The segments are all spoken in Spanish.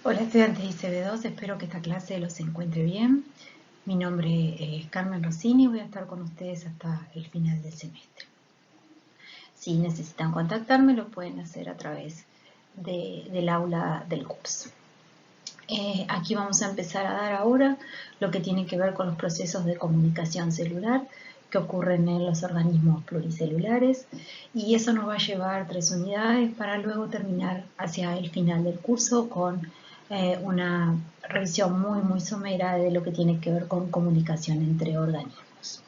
Hola estudiantes de ICB2, espero que esta clase los encuentre bien. Mi nombre es Carmen Rossini y voy a estar con ustedes hasta el final del semestre. Si necesitan contactarme lo pueden hacer a través del aula del curso. Aquí vamos a empezar a dar ahora lo que tiene que ver con los procesos de comunicación celular que ocurren en los organismos pluricelulares, y eso nos va a llevar 3 unidades para luego terminar hacia el final del curso con una revisión muy somera de lo que tiene que ver con comunicación entre organismos.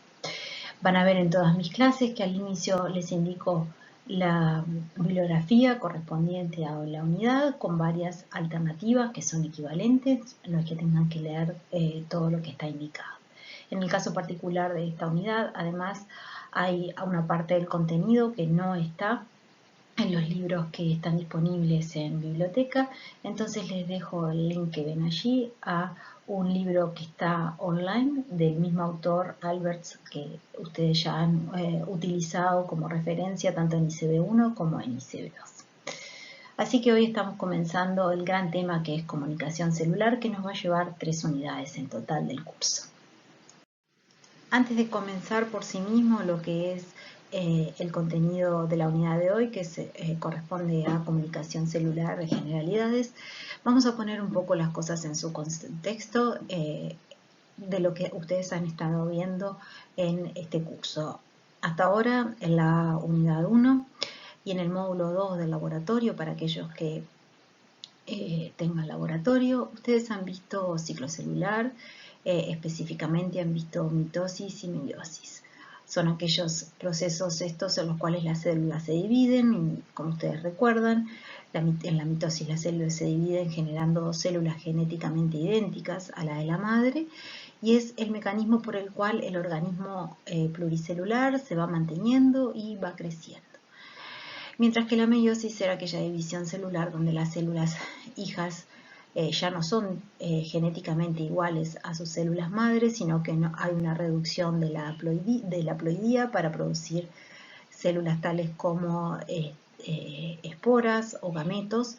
Van a ver en todas mis clases que al inicio les indico la bibliografía correspondiente a la unidad con varias alternativas que son equivalentes, no es que tengan que leer todo lo que está indicado. En el caso particular de esta unidad, además, hay una parte del contenido que no está en los libros que están disponibles en biblioteca, entonces les dejo el link que ven allí a un libro que está online del mismo autor, Alberts, que ustedes ya han utilizado como referencia tanto en ICB1 como en ICB2. Así que hoy estamos comenzando el gran tema que es comunicación celular, que nos va a llevar 3 unidades en total del curso. Antes de comenzar por sí mismo lo que es el contenido de la unidad de hoy, que corresponde a comunicación celular de generalidades, vamos a poner un poco las cosas en su contexto de lo que ustedes han estado viendo en este curso. Hasta ahora, en la unidad 1 y en el módulo 2 del laboratorio, para aquellos que tengan laboratorio, ustedes han visto ciclo celular, específicamente han visto mitosis y meiosis. Son aquellos procesos estos en los cuales las células se dividen, y como ustedes recuerdan, en la mitosis las células se dividen generando células genéticamente idénticas a la de la madre, y es el mecanismo por el cual el organismo pluricelular se va manteniendo y va creciendo. Mientras que la meiosis era aquella división celular donde las células hijas ya no son genéticamente iguales a sus células madres, sino que hay una reducción de la haploidía para producir células tales como esporas o gametos.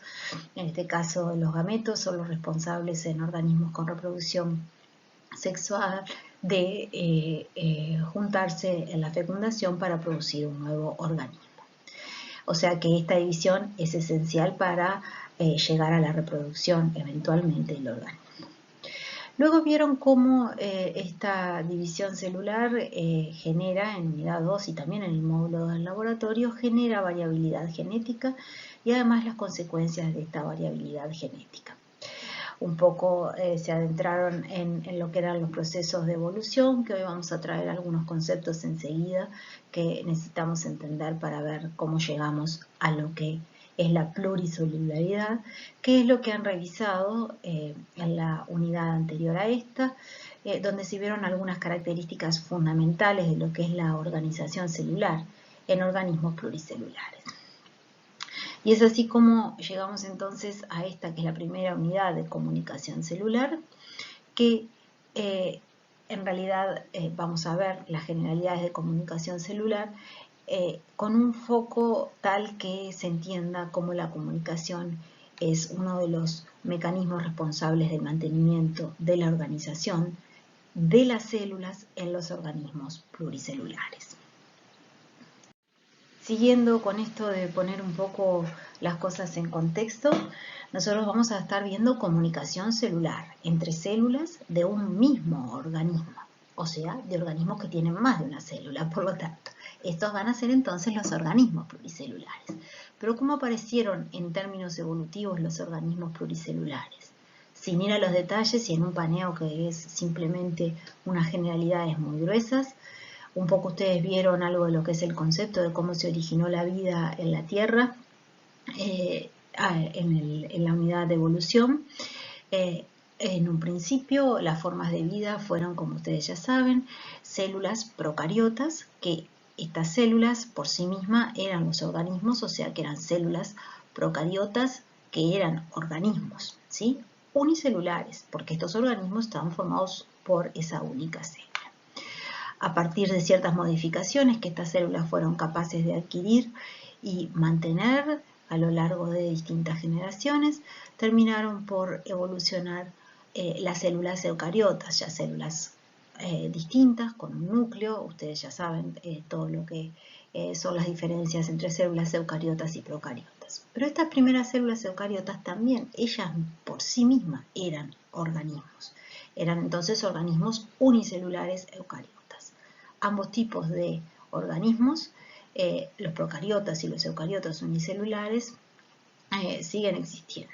En este caso, los gametos son los responsables en organismos con reproducción sexual de juntarse en la fecundación para producir un nuevo organismo. O sea que esta división es esencial para llegar a la reproducción eventualmente del organismo. Luego vieron cómo esta división celular genera en unidad 2 y también en el módulo del laboratorio, genera variabilidad genética y además las consecuencias de esta variabilidad genética. Un poco se adentraron en lo que eran los procesos de evolución, que hoy vamos a traer algunos conceptos enseguida que necesitamos entender para ver cómo llegamos a lo que es la pluricelularidad, que es lo que han revisado en la unidad anterior a esta, donde se vieron algunas características fundamentales de lo que es la organización celular en organismos pluricelulares. Y es así como llegamos entonces a esta que es la primera unidad de comunicación celular, que en realidad vamos a ver las generalidades de comunicación celular con un foco tal que se entienda cómo la comunicación es uno de los mecanismos responsables del mantenimiento de la organización de las células en los organismos pluricelulares. Siguiendo con esto de poner un poco las cosas en contexto, nosotros vamos a estar viendo comunicación celular entre células de un mismo organismo, o sea, de organismos que tienen más de una célula. Por lo tanto, estos van a ser entonces los organismos pluricelulares. Pero ¿cómo aparecieron en términos evolutivos los organismos pluricelulares? Sin ir a los detalles y en un paneo que es simplemente unas generalidades muy gruesas, un poco ustedes vieron algo de lo que es el concepto de cómo se originó la vida en la Tierra en la unidad de evolución. En un principio las formas de vida fueron, como ustedes ya saben, células procariotas, que estas células por sí mismas eran los organismos, o sea que eran células procariotas que eran organismos, ¿sí? Unicelulares, porque estos organismos estaban formados por esa única célula. A partir de ciertas modificaciones que estas células fueron capaces de adquirir y mantener a lo largo de distintas generaciones, terminaron por evolucionar las células eucariotas, ya células distintas, con un núcleo. Ustedes ya saben todo lo que son las diferencias entre células eucariotas y procariotas. Pero estas primeras células eucariotas también, ellas por sí mismas eran organismos. Eran entonces organismos unicelulares eucariotas. Ambos tipos de organismos, los procariotas y los eucariotas unicelulares, siguen existiendo.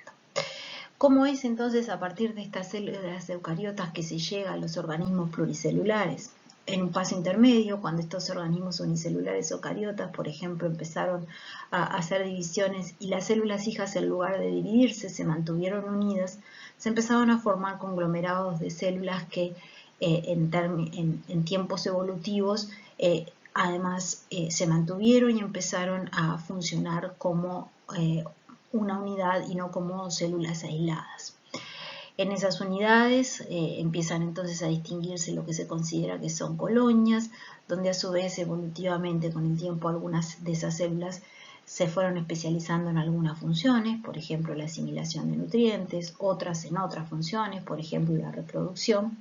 ¿Cómo es entonces a partir de estas células eucariotas que se llega a los organismos pluricelulares? En un paso intermedio, cuando estos organismos unicelulares eucariotas, por ejemplo, empezaron a hacer divisiones y las células hijas, en lugar de dividirse, se mantuvieron unidas, se empezaron a formar conglomerados de células que en tiempos evolutivos además se mantuvieron y empezaron a funcionar como una unidad y no como células aisladas. En esas unidades empiezan entonces a distinguirse lo que se considera que son colonias, donde a su vez evolutivamente con el tiempo algunas de esas células se fueron especializando en algunas funciones, por ejemplo la asimilación de nutrientes, otras en otras funciones, por ejemplo la reproducción.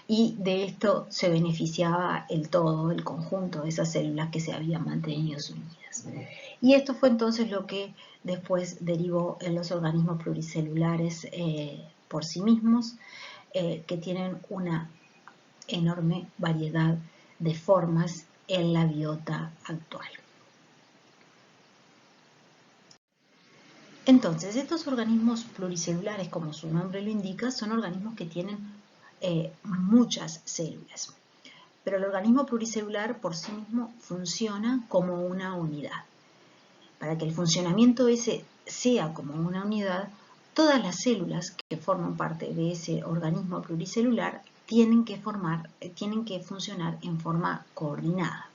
Y de esto se beneficiaba el todo, el conjunto de esas células que se habían mantenido unidas. Y esto fue entonces lo que después derivó en los organismos pluricelulares por sí mismos, que tienen una enorme variedad de formas en la biota actual. Entonces, estos organismos pluricelulares, como su nombre lo indica, son organismos que tienen muchas células. Pero el organismo pluricelular por sí mismo funciona como una unidad. Para que el funcionamiento ese sea como una unidad, todas las células que forman parte de ese organismo pluricelular tienen que funcionar en forma coordinada.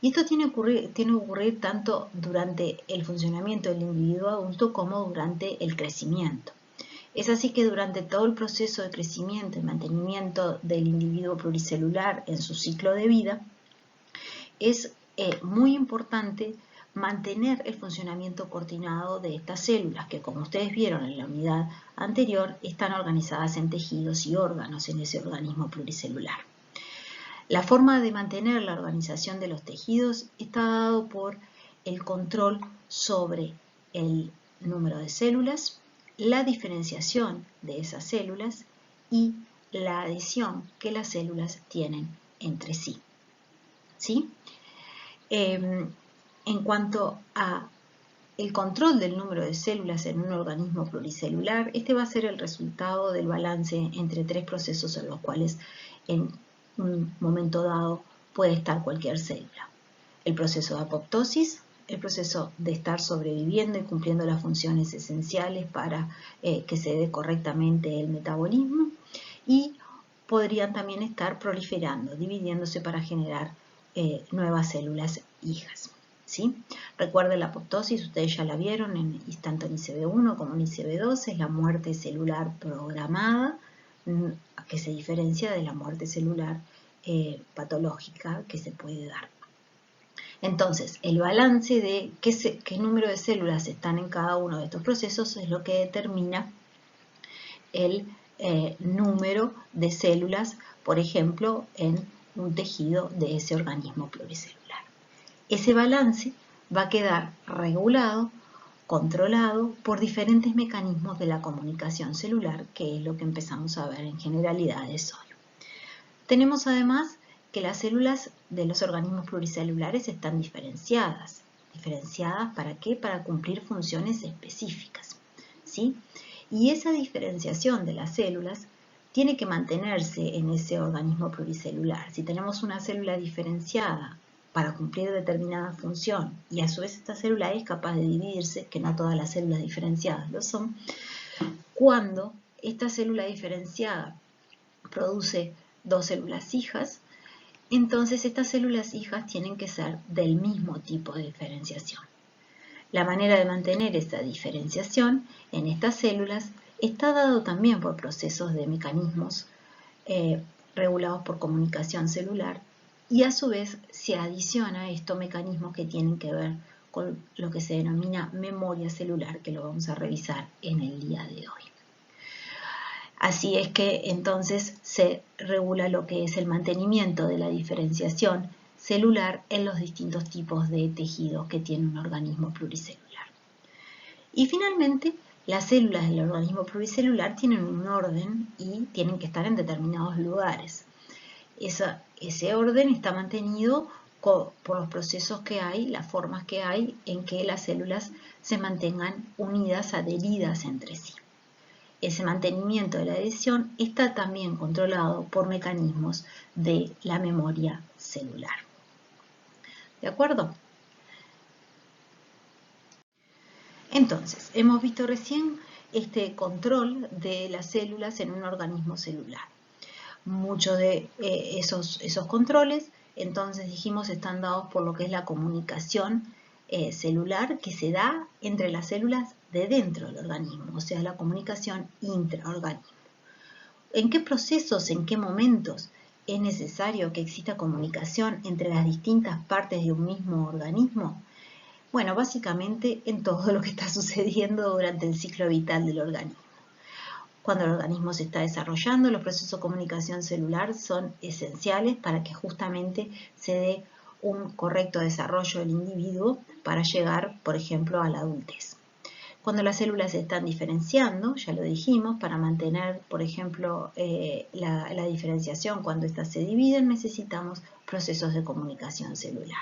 Y esto tiene que ocurrir tanto durante el funcionamiento del individuo adulto como durante el crecimiento. Es así que durante todo el proceso de crecimiento y mantenimiento del individuo pluricelular en su ciclo de vida, es muy importante mantener el funcionamiento coordinado de estas células, que como ustedes vieron en la unidad anterior, están organizadas en tejidos y órganos en ese organismo pluricelular. La forma de mantener la organización de los tejidos está dado por el control sobre el número de células, la diferenciación de esas células y la adhesión que las células tienen entre sí. ¿Sí? En cuanto a el control del número de células en un organismo pluricelular, este va a ser el resultado del balance entre tres procesos en los cuales en un momento dado puede estar cualquier célula. El proceso de apoptosis, el proceso de estar sobreviviendo y cumpliendo las funciones esenciales para que se dé correctamente el metabolismo, y podrían también estar proliferando, dividiéndose para generar nuevas células hijas. ¿Sí? Recuerden la apoptosis, ustedes ya la vieron tanto en ICB1 como en ICB2, es la muerte celular programada, que se diferencia de la muerte celular patológica que se puede dar. Entonces, el balance de qué número de células están en cada uno de estos procesos es lo que determina el número de células, por ejemplo, en un tejido de ese organismo pluricelular. Ese balance va a quedar regulado, controlado por diferentes mecanismos de la comunicación celular, que es lo que empezamos a ver en generalidades hoy. Tenemos además que las células de los organismos pluricelulares están diferenciadas. ¿Diferenciadas para qué? Para cumplir funciones específicas, ¿sí? Y esa diferenciación de las células tiene que mantenerse en ese organismo pluricelular. Si tenemos una célula diferenciada para cumplir determinada función y a su vez esta célula es capaz de dividirse, que no todas las células diferenciadas lo son, cuando esta célula diferenciada produce dos células hijas, entonces estas células hijas tienen que ser del mismo tipo de diferenciación. La manera de mantener esta diferenciación en estas células está dado también por procesos de mecanismos regulados por comunicación celular, y a su vez se adiciona a estos mecanismos que tienen que ver con lo que se denomina memoria celular, que lo vamos a revisar en el día de hoy. Así es que entonces se regula lo que es el mantenimiento de la diferenciación celular en los distintos tipos de tejidos que tiene un organismo pluricelular. Y finalmente, las células del organismo pluricelular tienen un orden y tienen que estar en determinados lugares. Ese orden está mantenido por los procesos que hay, las formas que hay en que las células se mantengan unidas, adheridas entre sí. Ese mantenimiento de la adhesión está también controlado por mecanismos de la memoria celular. ¿De acuerdo? Entonces, hemos visto recién este control de las células en un organismo celular. Muchos de esos controles, entonces dijimos, están dados por lo que es la comunicación celular que se da entre las células de dentro del organismo, o sea, la comunicación intraorganismo. ¿En qué procesos, en qué momentos es necesario que exista comunicación entre las distintas partes de un mismo organismo? Bueno, básicamente en todo lo que está sucediendo durante el ciclo vital del organismo. Cuando el organismo se está desarrollando, los procesos de comunicación celular son esenciales para que justamente se dé un correcto desarrollo del individuo para llegar, por ejemplo, a la adultez. Cuando las células se están diferenciando, ya lo dijimos, para mantener, por ejemplo, la diferenciación cuando éstas se dividen, necesitamos procesos de comunicación celular.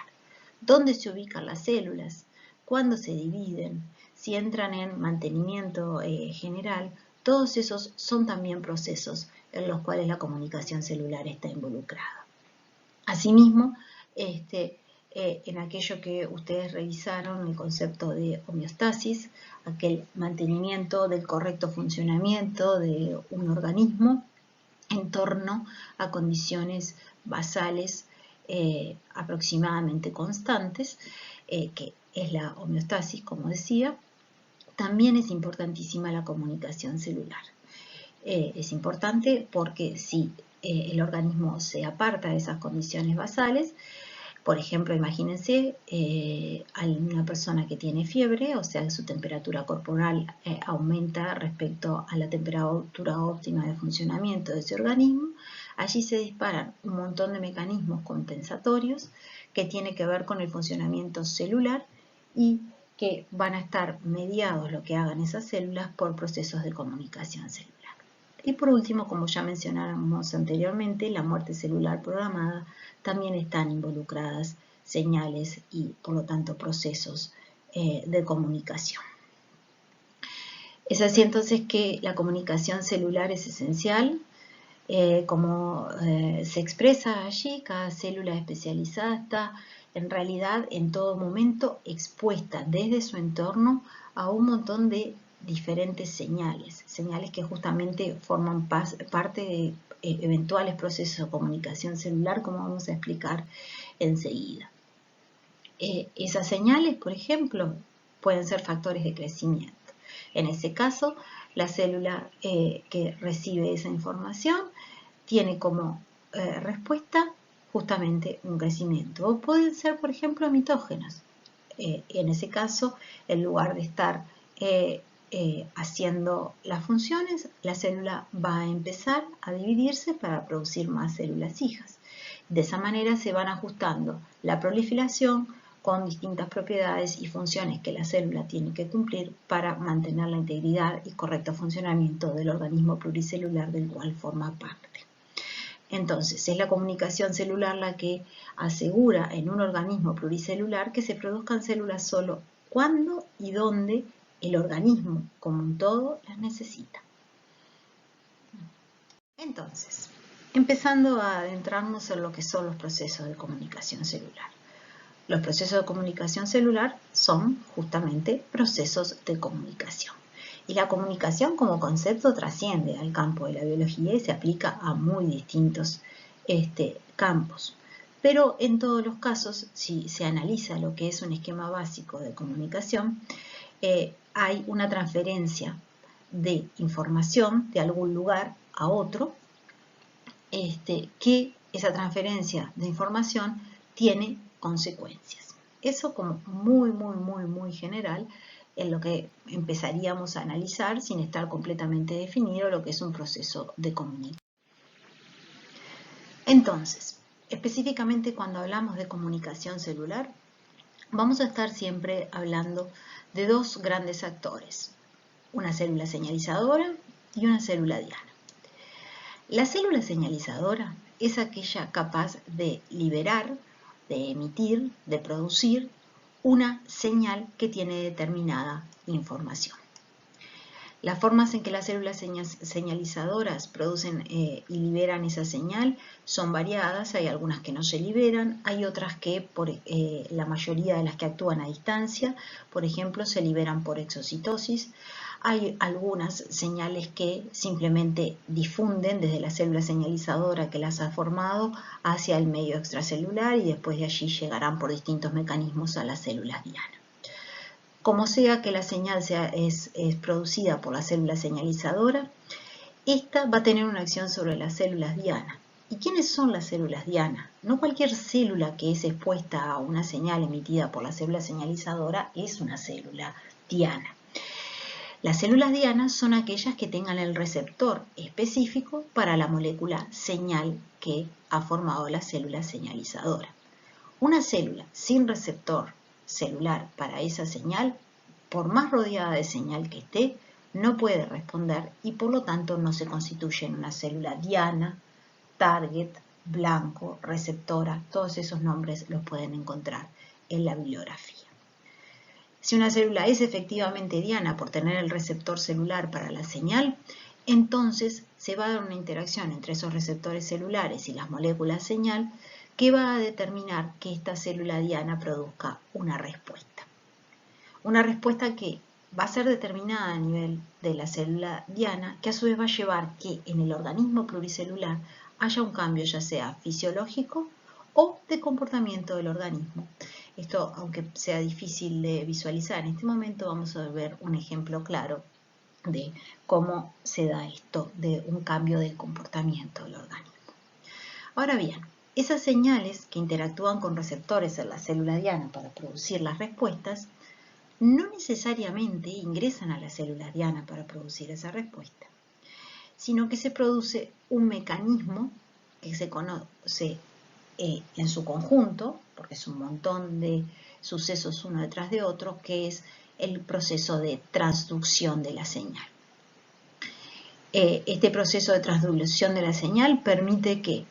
¿Dónde se ubican las células? ¿Cuándo se dividen? Si entran en mantenimiento general, todos esos son también procesos en los cuales la comunicación celular está involucrada. Asimismo, en aquello que ustedes revisaron, el concepto de homeostasis, aquel mantenimiento del correcto funcionamiento de un organismo en torno a condiciones basales aproximadamente constantes, que es la homeostasis, como decía. También es importantísima la comunicación celular. Es importante porque si el organismo se aparta de esas condiciones basales, por ejemplo, imagínense a una persona que tiene fiebre, o sea, su temperatura corporal aumenta respecto a la temperatura óptima de funcionamiento de ese organismo. Allí se disparan un montón de mecanismos compensatorios que tienen que ver con el funcionamiento celular y que van a estar mediados lo que hagan esas células por procesos de comunicación celular. Y por último, como ya mencionamos anteriormente, la muerte celular programada, también están involucradas señales y por lo tanto procesos de comunicación. Es así entonces que la comunicación celular es esencial, como se expresa allí, cada célula especializada está en realidad en todo momento expuesta desde su entorno a un montón de diferentes señales que justamente forman parte de eventuales procesos de comunicación celular, como vamos a explicar enseguida. Esas señales, por ejemplo, pueden ser factores de crecimiento. En ese caso, la célula que recibe esa información tiene como respuesta justamente un crecimiento. O pueden ser, por ejemplo, mitógenos. En ese caso, en lugar de estar haciendo las funciones, la célula va a empezar a dividirse para producir más células hijas. De esa manera se van ajustando la proliferación con distintas propiedades y funciones que la célula tiene que cumplir para mantener la integridad y correcto funcionamiento del organismo pluricelular del cual forma parte. Entonces, es la comunicación celular la que asegura en un organismo pluricelular que se produzcan células solo cuando y donde el organismo como un todo las necesita. Entonces, empezando a adentrarnos en lo que son los procesos de comunicación celular. Los procesos de comunicación celular son justamente procesos de comunicación. Y la comunicación como concepto trasciende al campo de la biología y se aplica a muy distintos campos. Pero en todos los casos, si se analiza lo que es un esquema básico de comunicación, hay una transferencia de información de algún lugar a otro, que esa transferencia de información tiene consecuencias. Eso como muy general en lo que empezaríamos a analizar sin estar completamente definido lo que es un proceso de comunicación. Entonces, específicamente cuando hablamos de comunicación celular, vamos a estar siempre hablando de dos grandes actores, una célula señalizadora y una célula diana. La célula señalizadora es aquella capaz de liberar, de emitir, de producir una señal que tiene determinada información. Las formas en que las células señalizadoras producen y liberan esa señal son variadas. Hay algunas que no se liberan, hay otras que, la mayoría de las que actúan a distancia, por ejemplo, se liberan por exocitosis. Hay algunas señales que simplemente difunden desde la célula señalizadora que las ha formado hacia el medio extracelular y después de allí llegarán por distintos mecanismos a las células diana. Como sea que la señal es producida por la célula señalizadora, esta va a tener una acción sobre las células diana. ¿Y quiénes son las células diana? No cualquier célula que es expuesta a una señal emitida por la célula señalizadora es una célula diana. Las células dianas son aquellas que tengan el receptor específico para la molécula señal que ha formado la célula señalizadora. Una célula sin receptor celular para esa señal, por más rodeada de señal que esté, no puede responder y por lo tanto no se constituye en una célula diana, target, blanco, receptora. Todos esos nombres los pueden encontrar en la bibliografía. Si una célula es efectivamente diana por tener el receptor celular para la señal, entonces se va a dar una interacción entre esos receptores celulares y las moléculas señal que va a determinar que esta célula diana produzca una respuesta. Una respuesta que va a ser determinada a nivel de la célula diana, que a su vez va a llevar que en el organismo pluricelular haya un cambio ya sea fisiológico o de comportamiento del organismo. Esto, aunque sea difícil de visualizar en este momento, vamos a ver un ejemplo claro de cómo se da esto de un cambio del comportamiento del organismo. Ahora bien, esas señales que interactúan con receptores en la célula diana para producir las respuestas no necesariamente ingresan a la célula diana para producir esa respuesta, sino que se produce un mecanismo que se conoce en su conjunto, porque es un montón de sucesos uno detrás de otro, que es el proceso de transducción de la señal. Este proceso de transducción de la señal permite que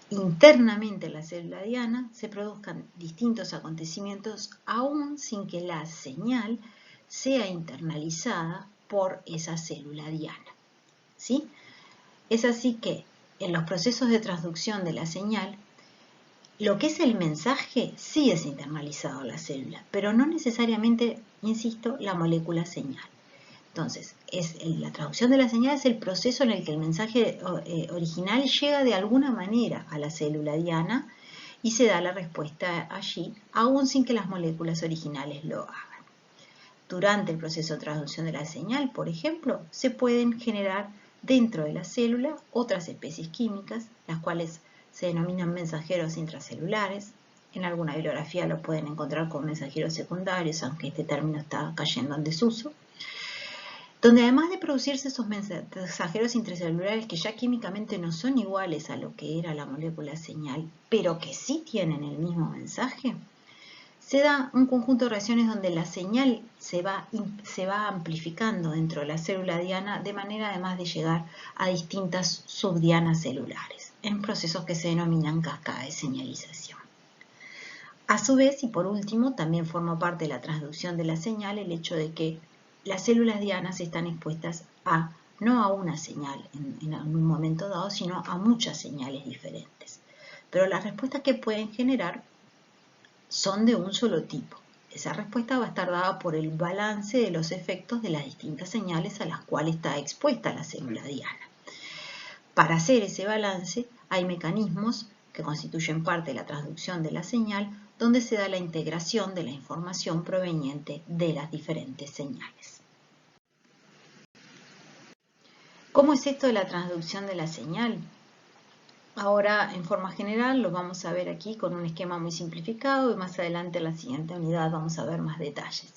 internamente en la célula diana se produzcan distintos acontecimientos aún sin que la señal sea internalizada por esa célula diana. ¿Sí? Es así que en los procesos de transducción de la señal, lo que es el mensaje sí es internalizado en la célula, pero no necesariamente, insisto, la molécula señal. Entonces, la traducción de la señal es el proceso en el que el mensaje original llega de alguna manera a la célula diana y se da la respuesta allí, aún sin que las moléculas originales lo hagan. Durante el proceso de traducción de la señal, por ejemplo, se pueden generar dentro de la célula otras especies químicas, las cuales se denominan mensajeros intracelulares. En alguna bibliografía lo pueden encontrar como mensajeros secundarios, aunque este término está cayendo en desuso, donde además de producirse esos mensajeros intracelulares que ya químicamente no son iguales a lo que era la molécula señal, pero que sí tienen el mismo mensaje, se da un conjunto de reacciones donde la señal se va amplificando dentro de la célula diana de manera además de llegar a distintas subdianas celulares, en procesos que se denominan cascada de señalización. A su vez, y por último, también forma parte de la transducción de la señal el hecho de que las células dianas están expuestas no a una señal en un momento dado, sino a muchas señales diferentes. Pero las respuestas que pueden generar son de un solo tipo. Esa respuesta va a estar dada por el balance de los efectos de las distintas señales a las cuales está expuesta la célula diana. Para hacer ese balance hay mecanismos que constituyen parte de la transducción de la señal, donde se da la integración de la información proveniente de las diferentes señales. ¿Cómo es esto de la transducción de la señal? Ahora, en forma general, lo vamos a ver aquí con un esquema muy simplificado y más adelante en la siguiente unidad vamos a ver más detalles.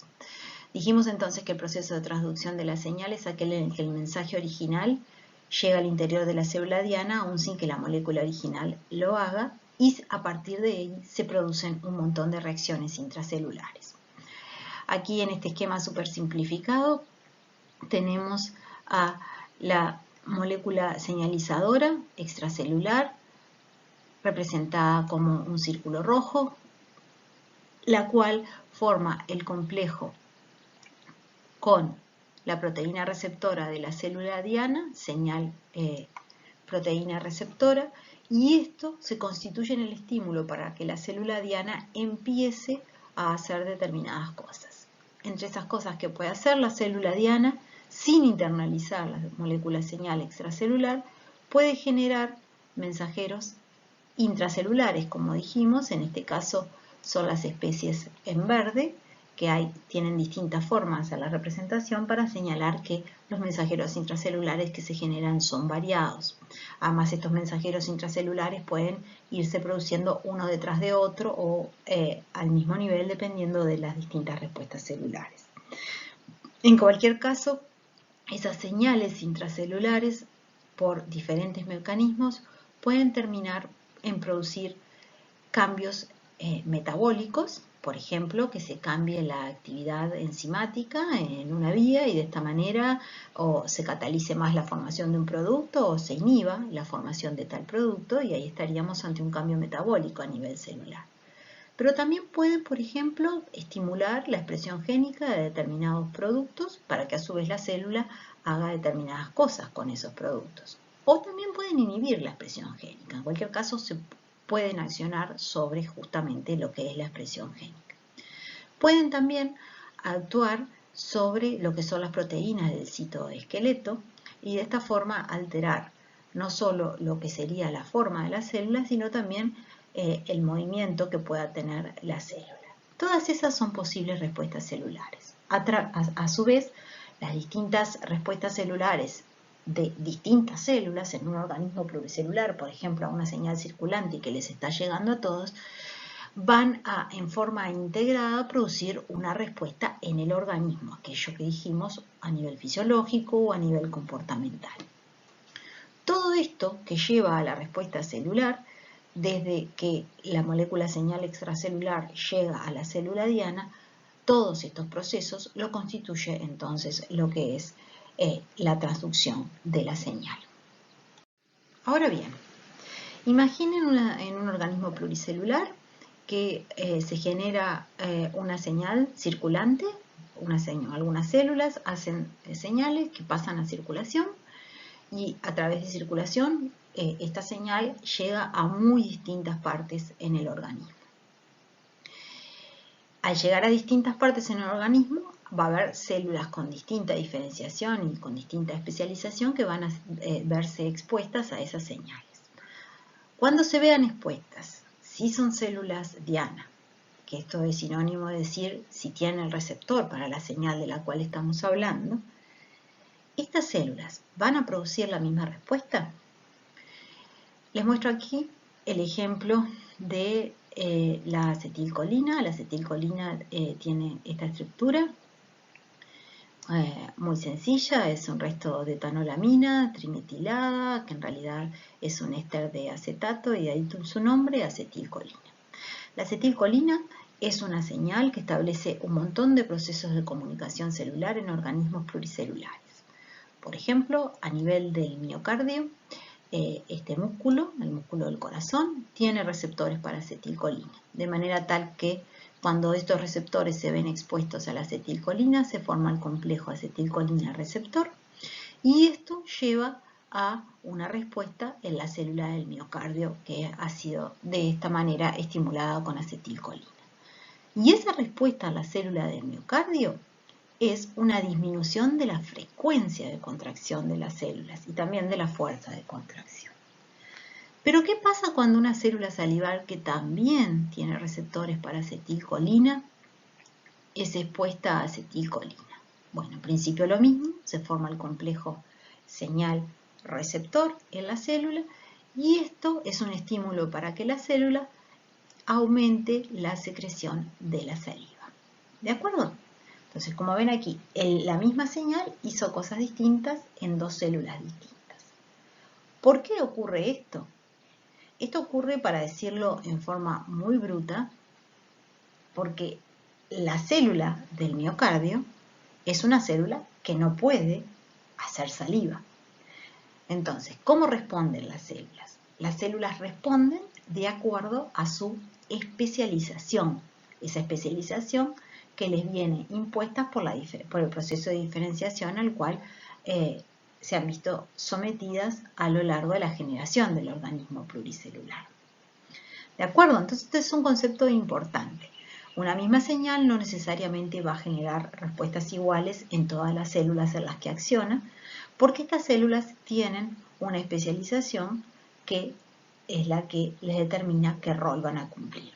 Dijimos entonces que el proceso de transducción de la señal es aquel en el que el mensaje original llega al interior de la célula diana aún sin que la molécula original lo haga, y a partir de ahí se producen un montón de reacciones intracelulares. Aquí en este esquema súper simplificado tenemos a la molécula señalizadora extracelular, representada como un círculo rojo, la cual forma el complejo con la proteína receptora de la célula diana, señal proteína receptora, y esto se constituye en el estímulo para que la célula diana empiece a hacer determinadas cosas. Entre esas cosas que puede hacer la célula diana, sin internalizar la molécula señal extracelular, puede generar mensajeros intracelulares, como dijimos, en este caso son las especies en verde, que tienen distintas formas a la representación para señalar que los mensajeros intracelulares que se generan son variados. Además, estos mensajeros intracelulares pueden irse produciendo uno detrás de otro o al mismo nivel dependiendo de las distintas respuestas celulares. En cualquier caso, esas señales intracelulares, por diferentes mecanismos, pueden terminar en producir cambios metabólicos, por ejemplo, que se cambie la actividad enzimática en una vía y de esta manera o se catalice más la formación de un producto o se inhiba la formación de tal producto, y ahí estaríamos ante un cambio metabólico a nivel celular. Pero también pueden, por ejemplo, estimular la expresión génica de determinados productos para que a su vez la célula haga determinadas cosas con esos productos. O también pueden inhibir la expresión génica. En cualquier caso, se pueden accionar sobre justamente lo que es la expresión génica. Pueden también actuar sobre lo que son las proteínas del citoesqueleto y de esta forma alterar no solo lo que sería la forma de la célula, sino también el movimiento que pueda tener la célula. Todas esas son posibles respuestas celulares. A su vez, las distintas respuestas celulares de distintas células en un organismo pluricelular, por ejemplo, a una señal circulante y que les está llegando a todos, van a, en forma integrada, producir una respuesta en el organismo, aquello que dijimos a nivel fisiológico o a nivel comportamental. Todo esto que lleva a la respuesta celular, desde que la molécula señal extracelular llega a la célula diana, todos estos procesos lo constituye entonces lo que es la transducción de la señal. Ahora bien, imaginen en un organismo pluricelular que se genera una señal circulante, algunas células hacen señales que pasan a circulación y a través de circulación esta señal llega a muy distintas partes en el organismo. Al llegar a distintas partes en el organismo va a haber células con distinta diferenciación y con distinta especialización que van a verse expuestas a esas señales. Cuando se vean expuestas, si son células diana, que esto es sinónimo de decir si tienen el receptor para la señal de la cual estamos hablando, ¿estas células van a producir la misma respuesta? Les muestro aquí el ejemplo de la acetilcolina. La acetilcolina tiene esta estructura muy sencilla, es un resto de etanolamina trimetilada, que en realidad es un éster de acetato y de ahí su nombre, acetilcolina. La acetilcolina es una señal que establece un montón de procesos de comunicación celular en organismos pluricelulares. Por ejemplo, a nivel del miocardio, este músculo, el músculo del corazón, tiene receptores para acetilcolina, de manera tal que cuando estos receptores se ven expuestos a la acetilcolina, se forma el complejo acetilcolina-receptor y esto lleva a una respuesta en la célula del miocardio que ha sido de esta manera estimulada con acetilcolina. Y esa respuesta a la célula del miocardio es una disminución de la frecuencia de contracción de las células y también de la fuerza de contracción. Pero ¿qué pasa cuando una célula salival que también tiene receptores para acetilcolina es expuesta a acetilcolina? Bueno, en principio lo mismo, se forma el complejo señal-receptor en la célula Y esto es un estímulo para que la célula aumente la secreción de la saliva. ¿De acuerdo? Entonces, como ven aquí, la misma señal hizo cosas distintas en dos células distintas. ¿Por qué ocurre esto? Esto ocurre, para decirlo en forma muy bruta, porque la célula del miocardio es una célula que no puede hacer saliva. Entonces, ¿cómo responden las células? Las células responden de acuerdo a su especialización. Esa especialización que les viene impuesta por el proceso de diferenciación al cual se han visto sometidas a lo largo de la generación del organismo pluricelular. ¿De acuerdo? Entonces, este es un concepto importante. Una misma señal no necesariamente va a generar respuestas iguales en todas las células en las que acciona, porque estas células tienen una especialización que es la que les determina qué rol van a cumplir.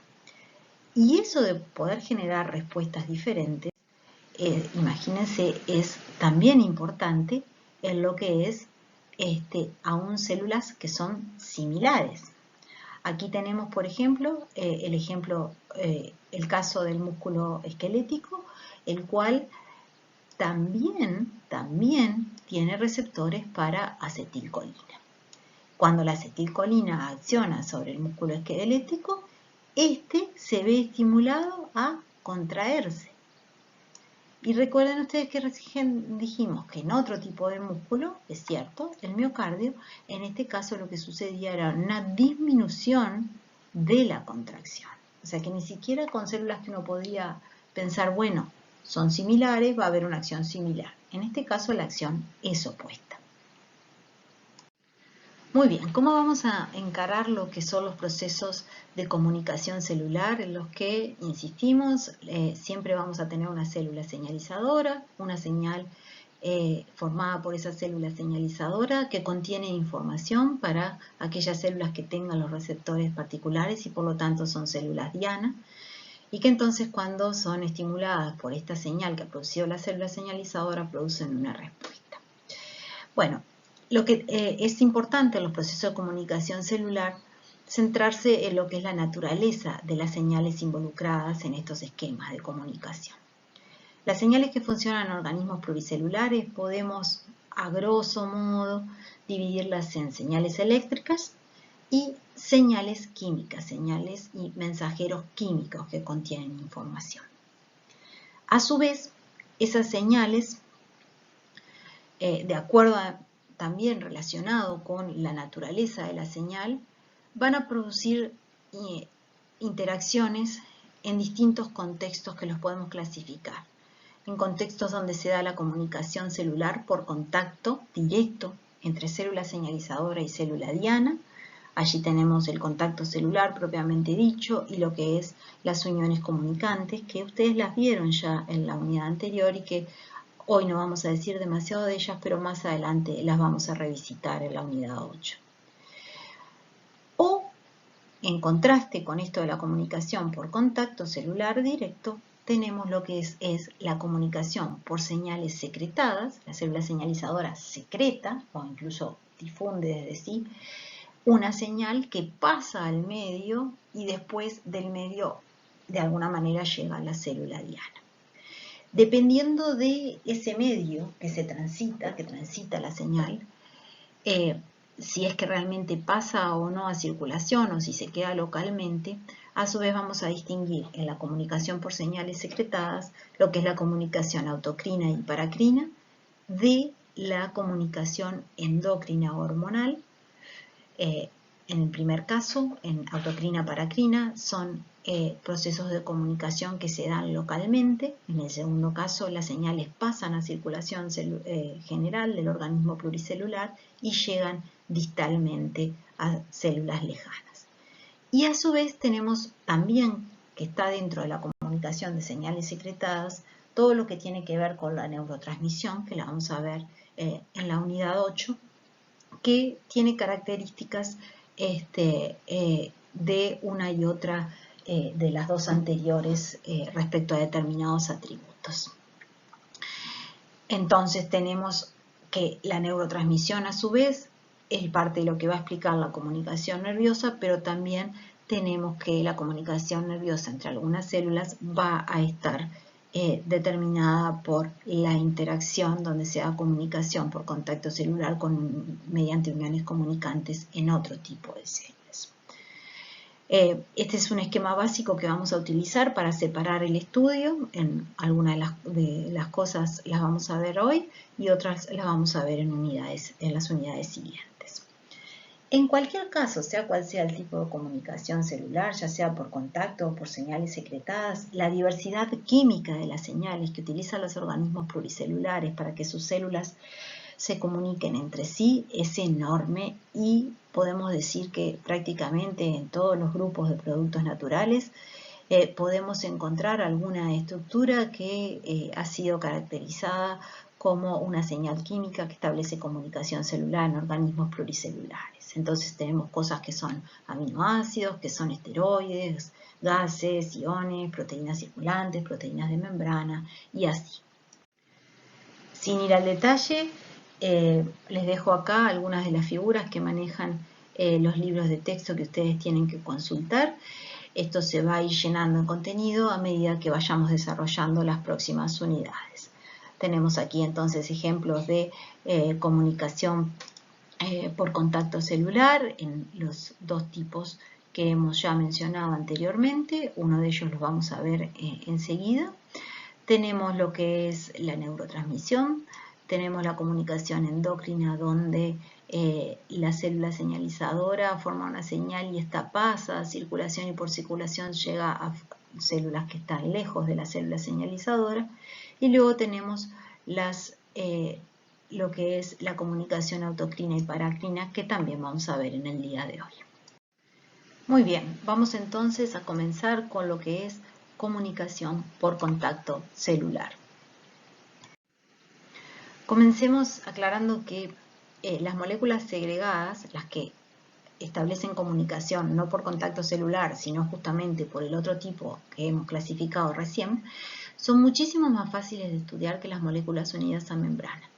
Y eso de poder generar respuestas diferentes, imagínense, es también importante en lo que es aún células que son similares. Aquí tenemos, por ejemplo, el caso del músculo esquelético, el cual también tiene receptores para acetilcolina. Cuando la acetilcolina acciona sobre el músculo esquelético, este se ve estimulado a contraerse. Y recuerden ustedes que recién dijimos que en otro tipo de músculo, es cierto, el miocardio, en este caso lo que sucedía era una disminución de la contracción. O sea que ni siquiera con células que uno podría pensar, bueno, son similares, va a haber una acción similar. En este caso la acción es opuesta. Muy bien, ¿cómo vamos a encarar lo que son los procesos de comunicación celular en los que, insistimos, siempre vamos a tener una célula señalizadora, una señal formada por esa célula señalizadora que contiene información para aquellas células que tengan los receptores particulares y por lo tanto son células diana, y que entonces cuando son estimuladas por esta señal que ha producido la célula señalizadora producen una respuesta. Bueno, lo que es importante en los procesos de comunicación celular centrarse en lo que es la naturaleza de las señales involucradas en estos esquemas de comunicación. Las señales que funcionan en organismos pluricelulares podemos, a grosso modo, dividirlas en señales eléctricas y señales químicas, señales y mensajeros químicos que contienen información. A su vez, esas señales, de acuerdo a también relacionado con la naturaleza de la señal, van a producir interacciones en distintos contextos que los podemos clasificar. En contextos donde se da la comunicación celular por contacto directo entre célula señalizadora y célula diana. Allí tenemos el contacto celular propiamente dicho y lo que es las uniones comunicantes, que ustedes las vieron ya en la unidad anterior y que hoy no vamos a decir demasiado de ellas, pero más adelante las vamos a revisitar en la unidad 8. O, en contraste con esto de la comunicación por contacto celular directo, tenemos lo que es la comunicación por señales secretadas. La célula señalizadora secreta o incluso difunde desde sí una señal que pasa al medio y después del medio de alguna manera llega a la célula diana. Dependiendo de ese medio que transita la señal, si es que realmente pasa o no a circulación o si se queda localmente, a su vez vamos a distinguir en la comunicación por señales secretadas lo que es la comunicación autocrina y paracrina de la comunicación endocrina hormonal. En el primer caso, en autocrina paracrina, son procesos de comunicación que se dan localmente. En el segundo caso, las señales pasan a circulación general del organismo pluricelular y llegan distalmente a células lejanas. Y a su vez tenemos también, que está dentro de la comunicación de señales secretadas, todo lo que tiene que ver con la neurotransmisión, que la vamos a ver en la unidad 8, que tiene características de una y otra de las dos anteriores respecto a determinados atributos. Entonces tenemos que la neurotransmisión a su vez es parte de lo que va a explicar la comunicación nerviosa, pero también tenemos que la comunicación nerviosa entre algunas células va a estar determinada por la interacción donde se da comunicación por contacto celular mediante uniones comunicantes en otro tipo de células. Este es un esquema básico que vamos a utilizar para separar el estudio. En algunas de las cosas las vamos a ver hoy y otras las vamos a ver en las unidades siguientes. En cualquier caso, sea cual sea el tipo de comunicación celular, ya sea por contacto o por señales secretadas, la diversidad química de las señales que utilizan los organismos pluricelulares para que sus células se comuniquen entre sí es enorme y podemos decir que prácticamente en todos los grupos de productos naturales podemos encontrar alguna estructura que ha sido caracterizada como una señal química que establece comunicación celular en organismos pluricelulares. Entonces tenemos cosas que son aminoácidos, que son esteroides, gases, iones, proteínas circulantes, proteínas de membrana y así. Sin ir al detalle, les dejo acá algunas de las figuras que manejan los libros de texto que ustedes tienen que consultar. Esto se va a ir llenando en contenido a medida que vayamos desarrollando las próximas unidades. Tenemos aquí entonces ejemplos de comunicación por contacto celular en los dos tipos que hemos ya mencionado anteriormente. Uno de ellos los vamos a ver enseguida. Tenemos lo que es la neurotransmisión, tenemos la comunicación endocrina donde la célula señalizadora forma una señal y esta pasa a circulación y por circulación llega a células que están lejos de la célula señalizadora. Y luego tenemos lo que es la comunicación autocrina y paracrina que también vamos a ver en el día de hoy. Muy bien, vamos entonces a comenzar con lo que es comunicación por contacto celular. Comencemos aclarando que las moléculas segregadas, las que establecen comunicación no por contacto celular, sino justamente por el otro tipo que hemos clasificado recién, son muchísimo más fáciles de estudiar que las moléculas unidas a membrana.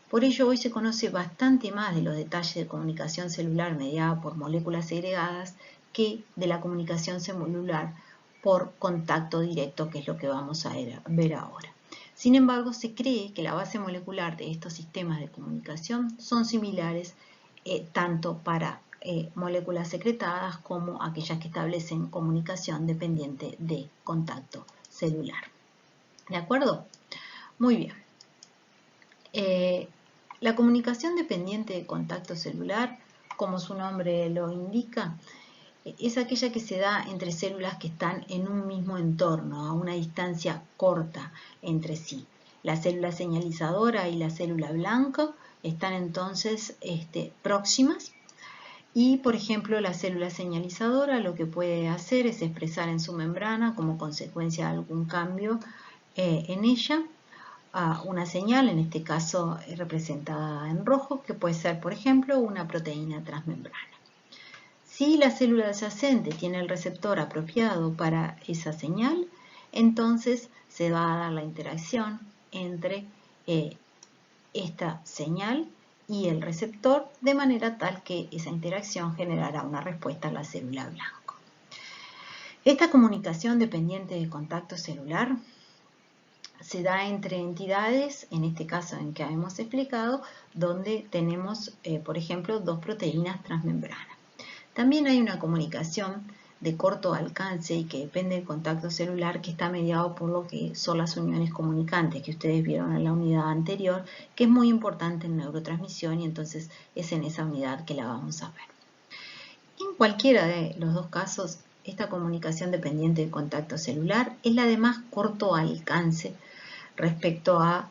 Por ello, hoy se conoce bastante más de los detalles de comunicación celular mediada por moléculas segregadas que de la comunicación celular por contacto directo, que es lo que vamos a ver ahora. Sin embargo, se cree que la base molecular de estos sistemas de comunicación son similares tanto para moléculas secretadas como aquellas que establecen comunicación dependiente de contacto celular. ¿De acuerdo? Muy bien. La comunicación dependiente de contacto celular, como su nombre lo indica, es aquella que se da entre células que están en un mismo entorno, a una distancia corta entre sí. La célula señalizadora y la célula blanca están entonces próximas y, por ejemplo, la célula señalizadora lo que puede hacer es expresar en su membrana, como consecuencia de algún cambio en ella, una señal, en este caso representada en rojo, que puede ser, por ejemplo, una proteína transmembrana. Si la célula adyacente tiene el receptor apropiado para esa señal, entonces se va a dar la interacción entre esta señal y el receptor de manera tal que esa interacción generará una respuesta a la célula blanca. Esta comunicación dependiente de contacto celular se da entre entidades, en este caso en que hemos explicado, donde tenemos, por ejemplo, dos proteínas transmembranas. También hay una comunicación de corto alcance y que depende del contacto celular que está mediado por lo que son las uniones comunicantes que ustedes vieron en la unidad anterior, que es muy importante en neurotransmisión y entonces es en esa unidad que la vamos a ver. En cualquiera de los dos casos, esta comunicación dependiente del contacto celular es la de más corto alcance respecto a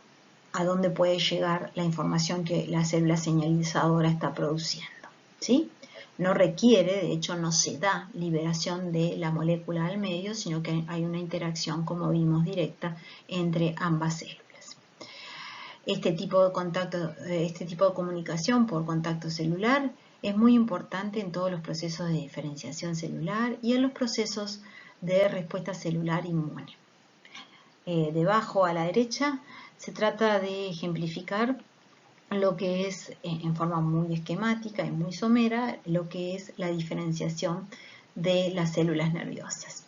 dónde puede llegar la información que la célula señalizadora está produciendo, ¿sí? No requiere, de hecho no se da liberación de la molécula al medio, sino que hay una interacción, como vimos, directa entre ambas células. Este tipo de comunicación por contacto celular es muy importante en todos los procesos de diferenciación celular y en los procesos de respuesta celular inmune. Debajo a la derecha se trata de ejemplificar lo que es, en forma muy esquemática y muy somera, lo que es la diferenciación de las células nerviosas.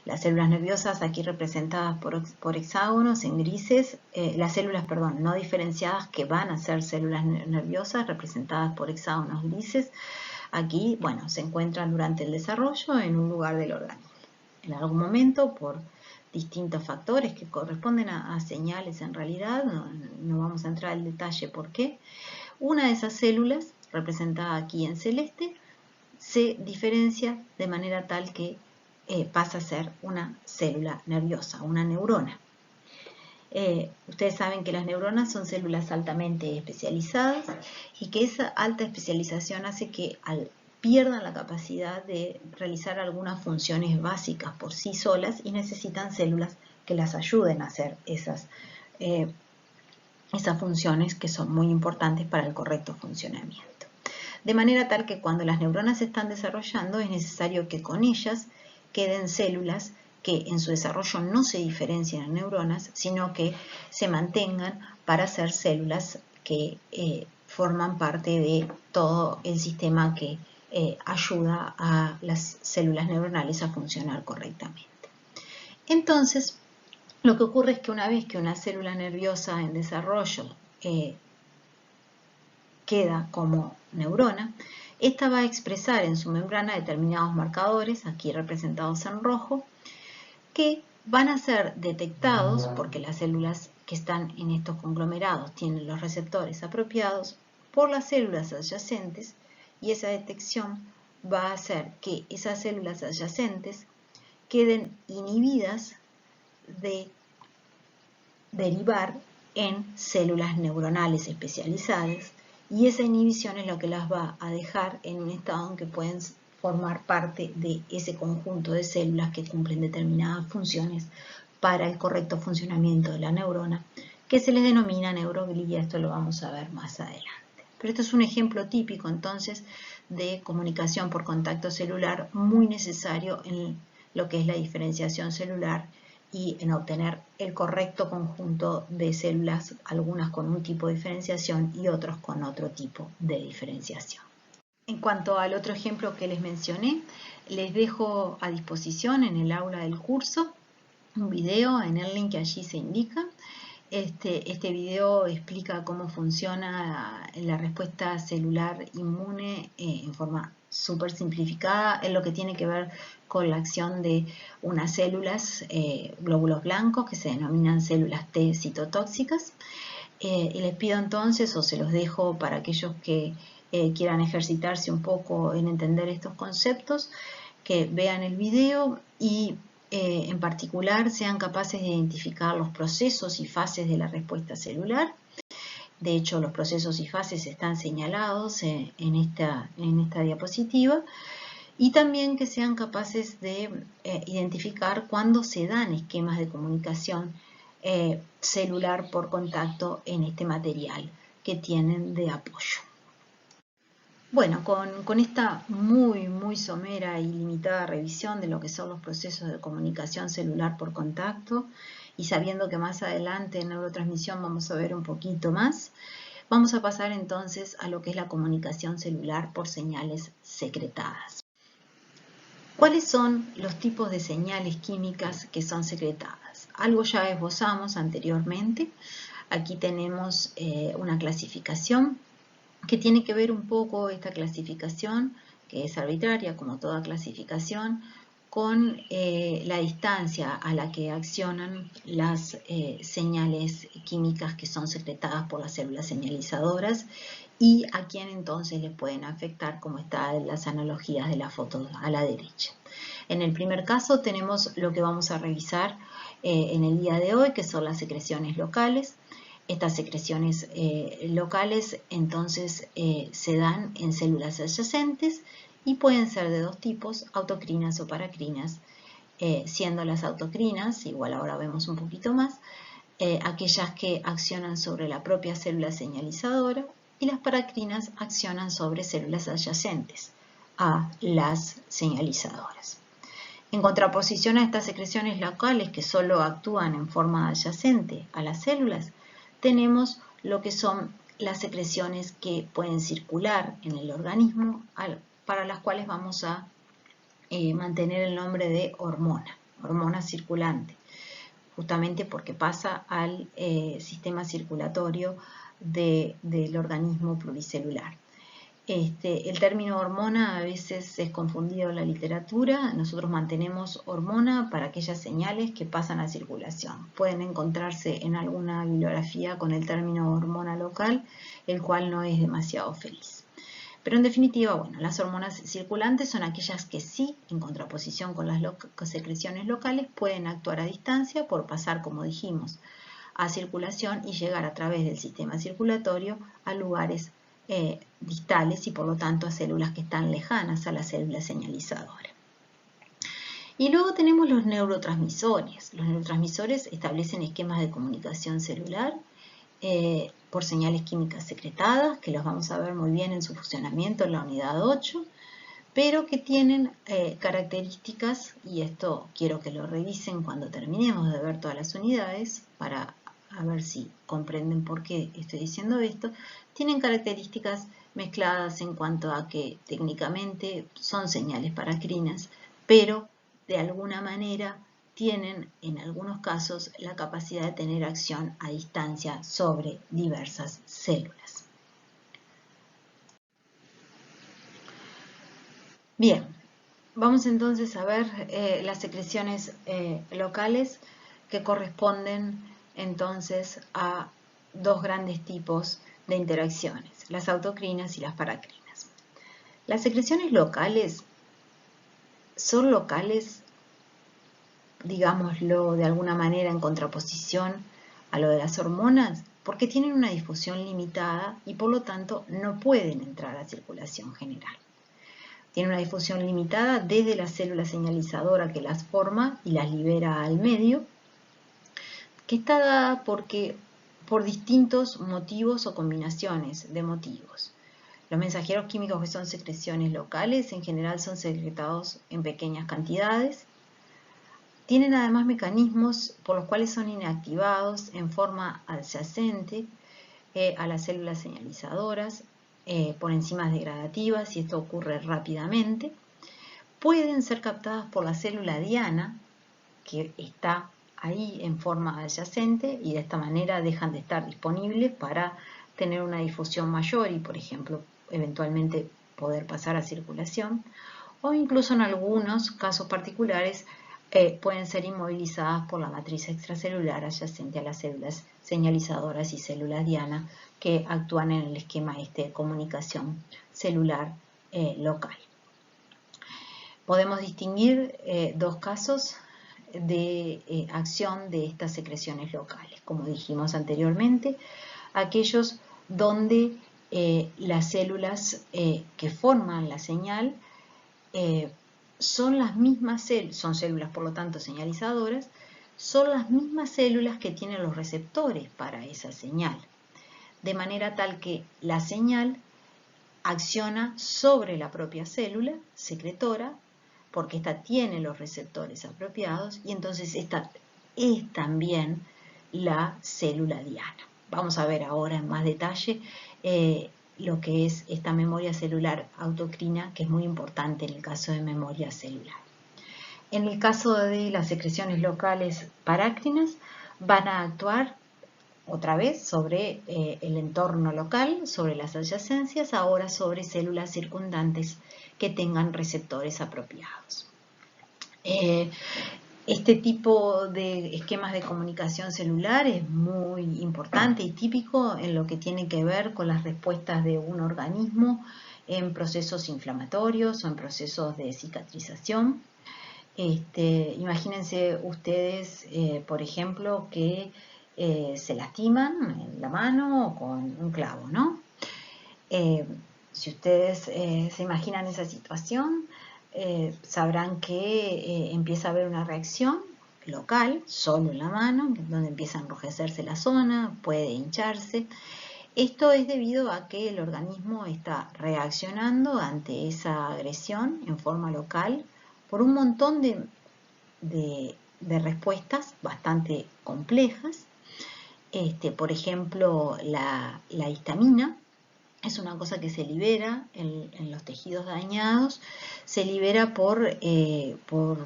Las células nerviosas aquí representadas por hexágonos en grises, las células, perdón, no diferenciadas que van a ser células nerviosas representadas por hexágonos grises, aquí, bueno, se encuentran durante el desarrollo en un lugar del organismo. En algún momento, por distintos factores que corresponden a señales en realidad, no vamos a entrar al detalle por qué, una de esas células, representada aquí en celeste, se diferencia de manera tal que pasa a ser una célula nerviosa, una neurona. Ustedes saben que las neuronas son células altamente especializadas y que esa alta especialización hace que pierdan la capacidad de realizar algunas funciones básicas por sí solas y necesitan células que las ayuden a hacer esas funciones que son muy importantes para el correcto funcionamiento. De manera tal que cuando las neuronas se están desarrollando es necesario que con ellas queden células que en su desarrollo no se diferencien en neuronas, sino que se mantengan para ser células que forman parte de todo el sistema que ayuda a las células neuronales a funcionar correctamente. Entonces, lo que ocurre es que una vez que una célula nerviosa en desarrollo queda como neurona, esta va a expresar en su membrana determinados marcadores, aquí representados en rojo, que van a ser detectados, porque las células que están en estos conglomerados tienen los receptores apropiados, por las células adyacentes, y esa detección va a hacer que esas células adyacentes queden inhibidas de derivar en células neuronales especializadas, y esa inhibición es lo que las va a dejar en un estado en que pueden formar parte de ese conjunto de células que cumplen determinadas funciones para el correcto funcionamiento de la neurona, que se les denomina neuroglía. Esto lo vamos a ver más adelante. Pero esto es un ejemplo típico entonces de comunicación por contacto celular muy necesario en lo que es la diferenciación celular y en obtener el correcto conjunto de células, algunas con un tipo de diferenciación y otros con otro tipo de diferenciación. En cuanto al otro ejemplo que les mencioné, les dejo a disposición en el aula del curso un video en el link que allí se indica. Este video explica cómo funciona la respuesta celular inmune en forma súper simplificada en lo que tiene que ver con la acción de unas células, glóbulos blancos, que se denominan células T citotóxicas. Y les pido entonces, o se los dejo para aquellos que quieran ejercitarse un poco en entender estos conceptos, que vean el video y en particular sean capaces de identificar los procesos y fases de la respuesta celular. De hecho, los procesos y fases están señalados en esta diapositiva, y también que sean capaces de identificar cuándo se dan esquemas de comunicación celular por contacto en este material que tienen de apoyo. Bueno, con esta muy somera y limitada revisión de lo que son los procesos de comunicación celular por contacto, y sabiendo que más adelante en neurotransmisión vamos a ver un poquito más, vamos a pasar entonces a lo que es la comunicación celular por señales secretadas. ¿Cuáles son los tipos de señales químicas que son secretadas? Algo ya esbozamos anteriormente. Aquí tenemos una clasificación que tiene que ver un poco esta clasificación, que es arbitraria como toda clasificación, con la distancia a la que accionan las señales químicas que son secretadas por las células señalizadoras y a quién entonces les pueden afectar, como está en las analogías de la foto a la derecha. En el primer caso tenemos lo que vamos a revisar en el día de hoy, que son las secreciones locales. Estas secreciones locales entonces se dan en células adyacentes y pueden ser de dos tipos, autocrinas o paracrinas, siendo las autocrinas, igual ahora vemos un poquito más, aquellas que accionan sobre la propia célula señalizadora, y las paracrinas accionan sobre células adyacentes a las señalizadoras. En contraposición a estas secreciones locales que solo actúan en forma adyacente a las células, tenemos lo que son las secreciones que pueden circular en el organismo, para las cuales vamos a mantener el nombre de hormona circulante, justamente porque pasa al sistema circulatorio del organismo pluricelular. El término hormona a veces es confundido en la literatura. Nosotros mantenemos hormona para aquellas señales que pasan a circulación. Pueden encontrarse en alguna bibliografía con el término hormona local, el cual no es demasiado feliz. Pero en definitiva, bueno, las hormonas circulantes son aquellas que sí, en contraposición con las secreciones locales, pueden actuar a distancia por pasar, como dijimos, a circulación y llegar a través del sistema circulatorio a lugares distales y por lo tanto a células que están lejanas a la célula señalizadora. Y luego tenemos los neurotransmisores. Los neurotransmisores establecen esquemas de comunicación celular por señales químicas secretadas, que los vamos a ver muy bien en su funcionamiento en la unidad 8, pero que tienen características, y esto quiero que lo revisen cuando terminemos de ver todas las unidades, para a ver si comprenden por qué estoy diciendo esto. Tienen características mezcladas en cuanto a que técnicamente son señales paracrinas, pero de alguna manera tienen en algunos casos la capacidad de tener acción a distancia sobre diversas células. Bien, vamos entonces a ver las secreciones locales que corresponden entonces a dos grandes tipos de interacciones, las autocrinas y las paracrinas. Las secreciones locales son locales, digámoslo de alguna manera en contraposición a lo de las hormonas, porque tienen una difusión limitada y por lo tanto no pueden entrar a circulación general. Tienen una difusión limitada desde la célula señalizadora que las forma y las libera al medio, que está dada por distintos motivos o combinaciones de motivos. Los mensajeros químicos que son secreciones locales en general son secretados en pequeñas cantidades. Tienen además mecanismos por los cuales son inactivados en forma adyacente a las células señalizadoras por enzimas degradativas, y esto ocurre rápidamente. Pueden ser captadas por la célula diana, que está ahí en forma adyacente, y de esta manera dejan de estar disponibles para tener una difusión mayor y, por ejemplo, eventualmente poder pasar a circulación, o incluso en algunos casos particulares pueden ser inmovilizadas por la matriz extracelular adyacente a las células señalizadoras y células diana que actúan en el esquema de comunicación celular local. Podemos distinguir dos casos de acción de estas secreciones locales, como dijimos anteriormente, aquellos donde las células que forman la señal son las mismas células, son células por lo tanto señalizadoras, son las mismas células que tienen los receptores para esa señal, de manera tal que la señal acciona sobre la propia célula secretora, porque ésta tiene los receptores apropiados, y entonces esta es también la célula diana. Vamos a ver ahora en más detalle lo que es esta memoria celular autocrina, que es muy importante en el caso de memoria celular. En el caso de las secreciones locales parácrinas, van a actuar otra vez sobre el entorno local, sobre las adyacencias, ahora sobre células circundantes que tengan receptores apropiados. Este tipo de esquemas de comunicación celular es muy importante y típico en lo que tiene que ver con las respuestas de un organismo en procesos inflamatorios o en procesos de cicatrización. Imagínense ustedes, por ejemplo, que se lastiman en la mano con un clavo, ¿no? Si ustedes se imaginan esa situación, sabrán que empieza a haber una reacción local, solo en la mano, donde empieza a enrojecerse la zona, puede hincharse. Esto es debido a que el organismo está reaccionando ante esa agresión en forma local por un montón de respuestas bastante complejas, por ejemplo, la histamina. Es una cosa que se libera en los tejidos dañados, se libera por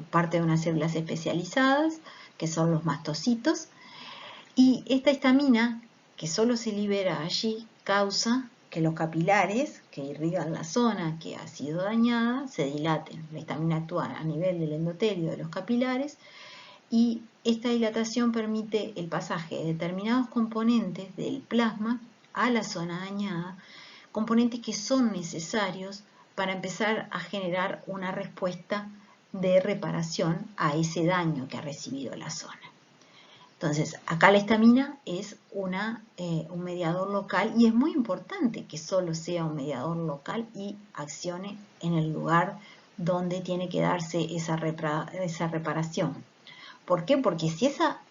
parte de unas células especializadas, que son los mastocitos, y esta histamina, que solo se libera allí, causa que los capilares que irrigan la zona que ha sido dañada se dilaten. La histamina actúa a nivel del endotelio de los capilares y esta dilatación permite el pasaje de determinados componentes del plasma a la zona dañada, componentes que son necesarios para empezar a generar una respuesta de reparación a ese daño que ha recibido la zona. Entonces, acá la histamina es un mediador local y es muy importante que solo sea un mediador local y accione en el lugar donde tiene que darse esa reparación. ¿Por qué? Porque si esa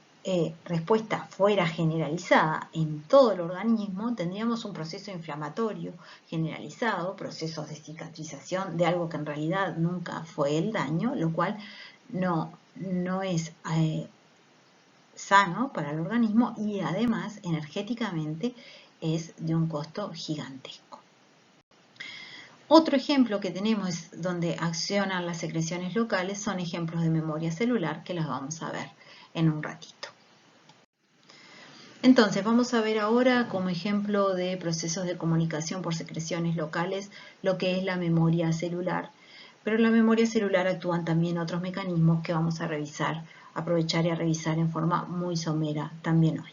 respuesta fuera generalizada en todo el organismo, tendríamos un proceso inflamatorio generalizado, procesos de cicatrización de algo que en realidad nunca fue el daño, lo cual no es sano para el organismo y además energéticamente es de un costo gigantesco. Otro ejemplo que tenemos es donde accionan las secreciones locales, son ejemplos de memoria celular que las vamos a ver en un ratito. Entonces vamos a ver ahora como ejemplo de procesos de comunicación por secreciones locales lo que es la memoria celular. Pero en la memoria celular actúan también otros mecanismos que vamos a revisar, aprovechar y a revisar en forma muy somera también hoy.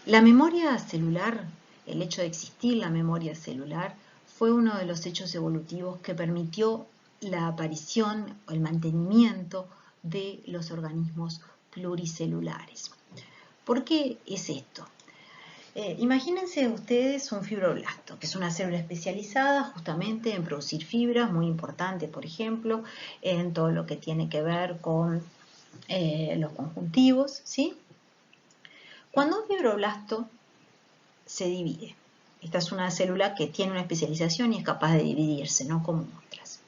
La memoria celular, el hecho de existir la memoria celular, fue uno de los hechos evolutivos que permitió la aparición o el mantenimiento de los organismos pluricelulares. ¿Por qué es esto? Imagínense ustedes un fibroblasto, que es una célula especializada justamente en producir fibras, muy importante, por ejemplo, en todo lo que tiene que ver con los conjuntivos, ¿sí? Cuando un fibroblasto se divide, esta es una célula que tiene una especialización y es capaz de dividirse, no como otras.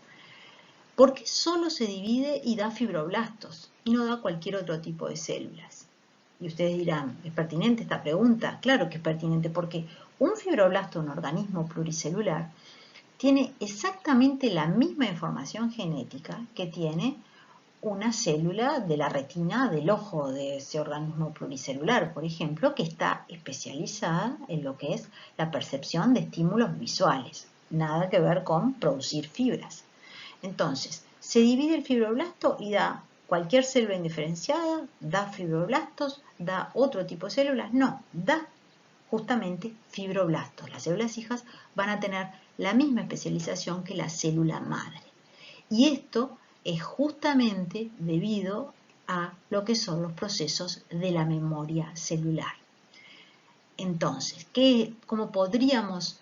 ¿Por qué solo se divide y da fibroblastos y no da cualquier otro tipo de células? Y ustedes dirán, ¿es pertinente esta pregunta? Claro que es pertinente porque un fibroblasto, un organismo pluricelular, tiene exactamente la misma información genética que tiene una célula de la retina del ojo de ese organismo pluricelular, por ejemplo, que está especializada en lo que es la percepción de estímulos visuales. Nada que ver con producir fibras. Entonces, se divide el fibroblasto y da cualquier célula indiferenciada, da fibroblastos, da otro tipo de células. No, da justamente fibroblastos. Las células hijas van a tener la misma especialización que la célula madre. Y esto es justamente debido a lo que son los procesos de la memoria celular. Entonces, ¿cómo podríamos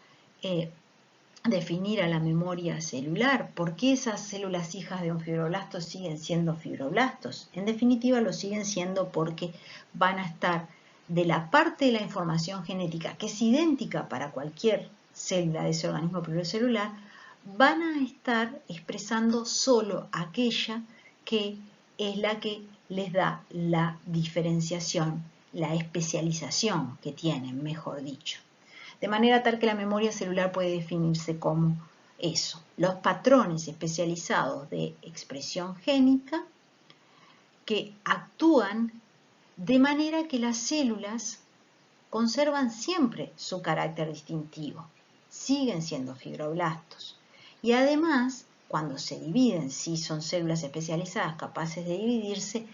definir a la memoria celular? ¿Por qué esas células hijas de un fibroblasto siguen siendo fibroblastos? En definitiva, lo siguen siendo porque van a estar de la parte de la información genética que es idéntica para cualquier célula de ese organismo pluricelular, van a estar expresando solo aquella que es la que les da la diferenciación, la especialización que tienen, mejor dicho. De manera tal que la memoria celular puede definirse como eso, los patrones especializados de expresión génica que actúan de manera que las células conservan siempre su carácter distintivo, siguen siendo fibroblastos. Y además, cuando se dividen, si son células especializadas capaces de dividirse,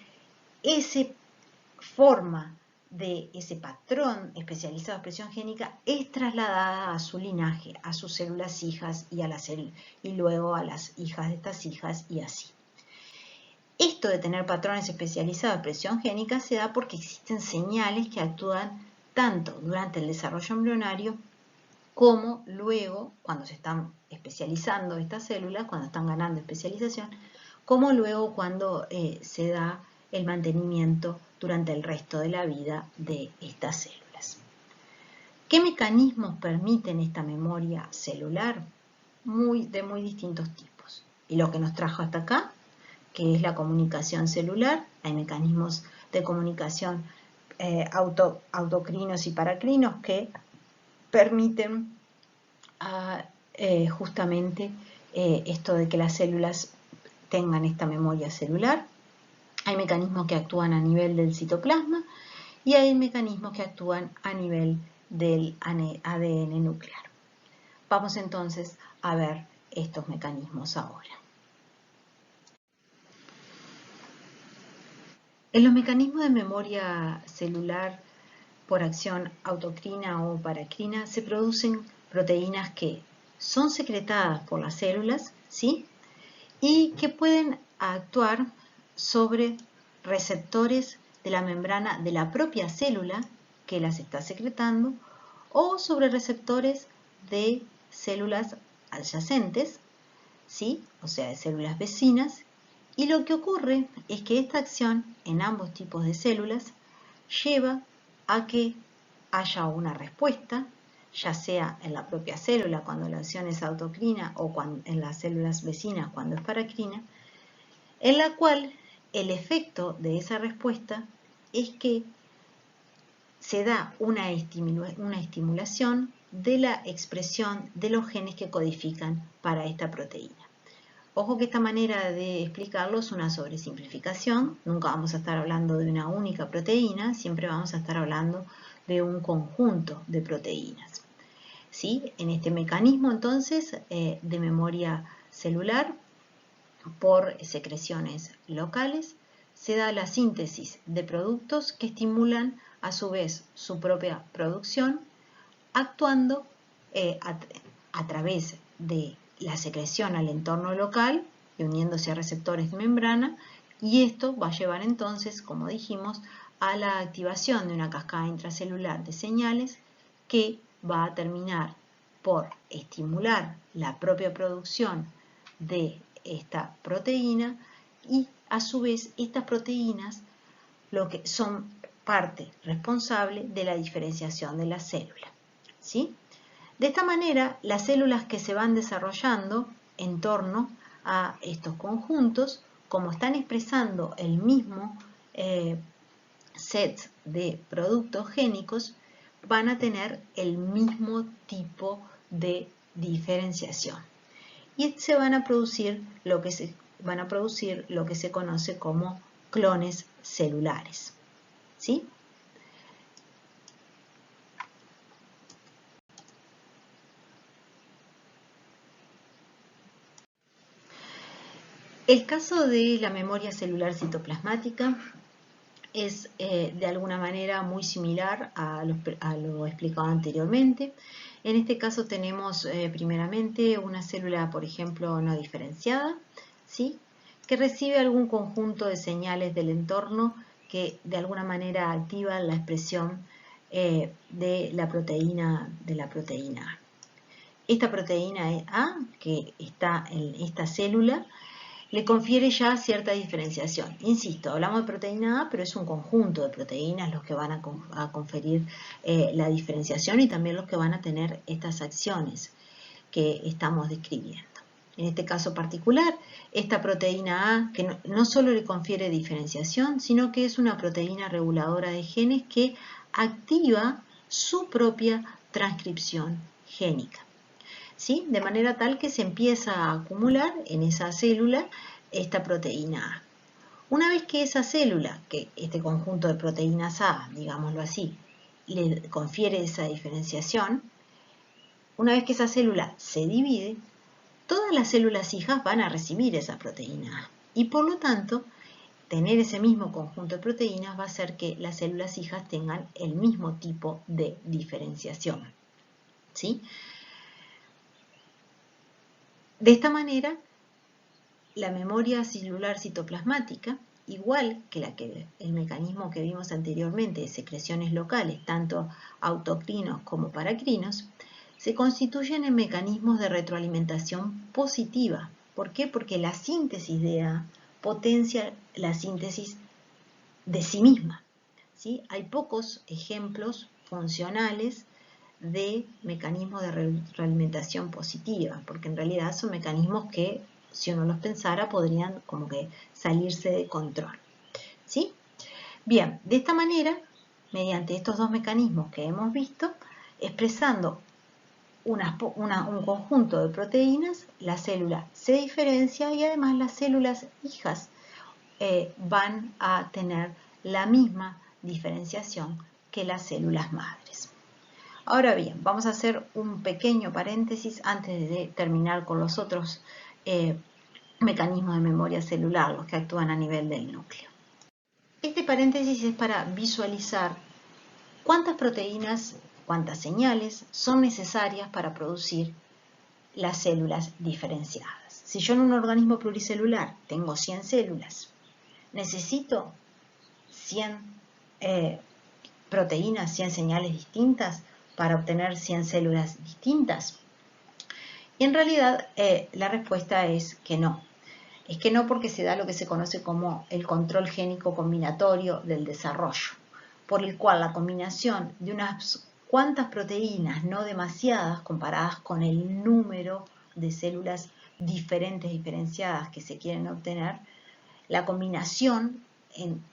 esa forma de ese patrón especializado de expresión génica es trasladada a su linaje, a sus células hijas y luego a las hijas de estas hijas y así. Esto de tener patrones especializados de expresión génica se da porque existen señales que actúan tanto durante el desarrollo embrionario como luego, cuando se están especializando estas células, cuando están ganando especialización, como luego cuando se da el mantenimiento durante el resto de la vida de estas células. ¿Qué mecanismos permiten esta memoria celular? De muy distintos tipos. Y lo que nos trajo hasta acá, que es la comunicación celular, hay mecanismos de comunicación autocrinos y paracrinos que permiten justamente esto de que las células tengan esta memoria celular. Hay mecanismos que actúan a nivel del citoplasma y hay mecanismos que actúan a nivel del ADN nuclear. Vamos entonces a ver estos mecanismos ahora. En los mecanismos de memoria celular por acción autocrina o paracrina se producen proteínas que son secretadas por las células, ¿sí? Y que pueden actuar sobre receptores de la membrana de la propia célula que las está secretando o sobre receptores de células adyacentes, ¿sí? O sea, de células vecinas. Y lo que ocurre es que esta acción en ambos tipos de células lleva a que haya una respuesta, ya sea en la propia célula cuando la acción es autocrina o en las células vecinas cuando es paracrina, en la cual el efecto de esa respuesta es que se da una estimulación de la expresión de los genes que codifican para esta proteína. Ojo que esta manera de explicarlo es una sobresimplificación, nunca vamos a estar hablando de una única proteína, siempre vamos a estar hablando de un conjunto de proteínas. ¿Sí? En este mecanismo entonces de memoria celular por secreciones locales se da la síntesis de productos que estimulan a su vez su propia producción, actuando a través de la secreción al entorno local y uniéndose a receptores de membrana, y esto va a llevar entonces, como dijimos, a la activación de una cascada intracelular de señales que va a terminar por estimular la propia producción de esta proteína y a su vez estas proteínas lo que son parte responsable de la diferenciación de la célula, ¿sí? De esta manera, las células que se van desarrollando en torno a estos conjuntos, como están expresando el mismo set de productos génicos, van a tener el mismo tipo de diferenciación. Y se van a producir lo que se conoce como clones celulares, ¿sí? El caso de la memoria celular citoplasmática es de alguna manera muy similar a lo explicado anteriormente. En este caso tenemos primeramente una célula, por ejemplo, no diferenciada, ¿sí? Que recibe algún conjunto de señales del entorno que de alguna manera activan la expresión de la proteína A. Esta proteína A, que está en esta célula, le confiere ya cierta diferenciación. Insisto, hablamos de proteína A, pero es un conjunto de proteínas los que van a conferir la diferenciación y también los que van a tener estas acciones que estamos describiendo. En este caso particular, esta proteína A, que no solo le confiere diferenciación, sino que es una proteína reguladora de genes que activa su propia transcripción génica, ¿sí? De manera tal que se empieza a acumular en esa célula esta proteína A. Una vez que esa célula, que este conjunto de proteínas A, digámoslo así, le confiere esa diferenciación, una vez que esa célula se divide, todas las células hijas van a recibir esa proteína A. Y por lo tanto, tener ese mismo conjunto de proteínas va a hacer que las células hijas tengan el mismo tipo de diferenciación, ¿sí? De esta manera, la memoria celular citoplasmática, igual que el mecanismo que vimos anteriormente de secreciones locales, tanto autocrinos como paracrinos, se constituyen en mecanismos de retroalimentación positiva. ¿Por qué? Porque la síntesis de A potencia la síntesis de sí misma, ¿sí? Hay pocos ejemplos funcionales de mecanismos de retroalimentación positiva, porque en realidad son mecanismos que, si uno los pensara, podrían como que salirse de control, ¿sí? Bien, de esta manera mediante estos dos mecanismos que hemos visto, expresando un conjunto de proteínas, la célula se diferencia y además las células hijas van a tener la misma diferenciación que las células madres. Ahora bien, vamos a hacer un pequeño paréntesis antes de terminar con los otros mecanismos de memoria celular, los que actúan a nivel del núcleo. Este paréntesis es para visualizar cuántas proteínas, cuántas señales son necesarias para producir las células diferenciadas. Si yo en un organismo pluricelular tengo 100 células, necesito 100 proteínas, 100 señales distintas para obtener 100 células distintas. Y en realidad la respuesta es que no. Es que no, porque se da lo que se conoce como el control génico combinatorio del desarrollo, por el cual la combinación de unas cuantas proteínas, no demasiadas, comparadas con el número de células diferenciadas que se quieren obtener, la combinación